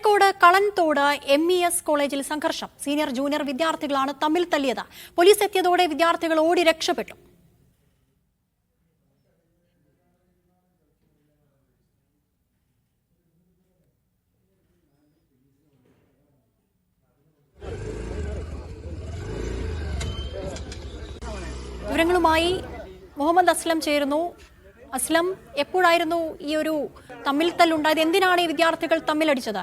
Kozhikode Kalanthode MES കോളേജിൽ സംഘർഷം. Senior junior വിദ്യാർത്ഥികളാണ് തമ്മിൽ തല്ലിയത്. പോലീസ് എത്തിയതോടെ വിദ്യാർത്ഥികൾ ഓടി രക്ഷപ്പെട്ടു. വിവരങ്ങളുമായി മുഹമ്മദ് അസ്ലം ചേരുന്നു. അസ്ലം, എപ്പോഴായിരുന്നു ഈ ഒരു തമ്മിൽ തല്ലുണ്ടായത്? എന്തിനാണ് ഈ വിദ്യാർത്ഥികൾ തമ്മിലടിച്ചത്?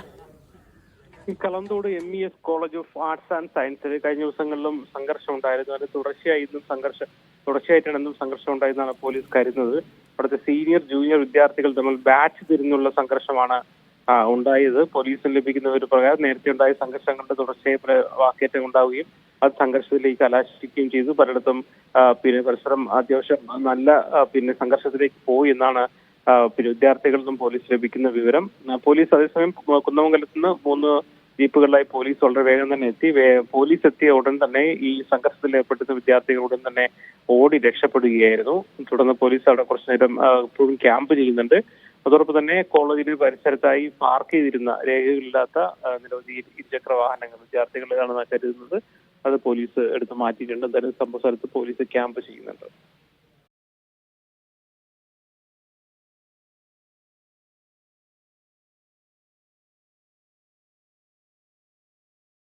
Kalanthode MES college of arts and സയൻസിൽ കഴിഞ്ഞ ദിവസങ്ങളിലും സംഘർഷം ഉണ്ടായിരുന്നു. അത് തുടർച്ചയായിട്ടാണ് സംഘർഷം ഉണ്ടായെന്നാണ് പോലീസ് കരുതുന്നത്. അവിടുത്തെ സീനിയർ ജൂനിയർ വിദ്യാർത്ഥികൾ തമ്മിൽ ബാച്ച് തിരിഞ്ഞുള്ള സംഘർഷമാണ് ഉണ്ടായത്. പോലീസിന് ലഭിക്കുന്ന ഒരു പ്രകാരം നേരത്തെ ഉണ്ടായ സംഘർഷങ്ങളുടെ തുടർച്ചയായി വാക്കേറ്റം ഉണ്ടാവുകയും അത് സംഘർഷത്തിലേക്ക് കലാശിക്കുകയും ചെയ്തു. പലയിടത്തും പരിസരം അത്യാവശ്യം നല്ല സംഘർഷത്തിലേക്ക് പോയി എന്നാണ് വിദ്യാർത്ഥികളിൽ നിന്നും പോലീസ് ലഭിക്കുന്ന വിവരം. പോലീസ് അതേസമയം കുന്നമംഗലത്ത് നിന്ന് 3 ജീപ്പുകളിലായി പോലീസ് വളരെ വേഗം തന്നെ എത്തി. പോലീസ് എത്തിയ ഉടൻ തന്നെ ഈ സംഘർഷത്തിൽ ഏർപ്പെടുന്ന വിദ്യാർത്ഥികൾ ഉടൻ തന്നെ ഓടി രക്ഷപ്പെടുകയായിരുന്നു. തുടർന്ന് പോലീസ് അവിടെ കുറച്ചു നേരം ഇപ്പോഴും ക്യാമ്പ് ചെയ്യുന്നുണ്ട്. അതോടൊപ്പം തന്നെ കോളേജിന് പരിസരത്തായി പാർക്ക് ചെയ്തിരുന്ന രേഖകളില്ലാത്ത നിരവധി ഇരുചക്ര വാഹനങ്ങൾ വിദ്യാർത്ഥികളാണെന്ന് കരുതുന്നത് അത് പോലീസ് എടുത്ത് മാറ്റിയിട്ടുണ്ട്. എന്തായാലും സംഭവ സ്ഥലത്ത് പോലീസ് ക്യാമ്പ് ചെയ്യുന്നുണ്ട്.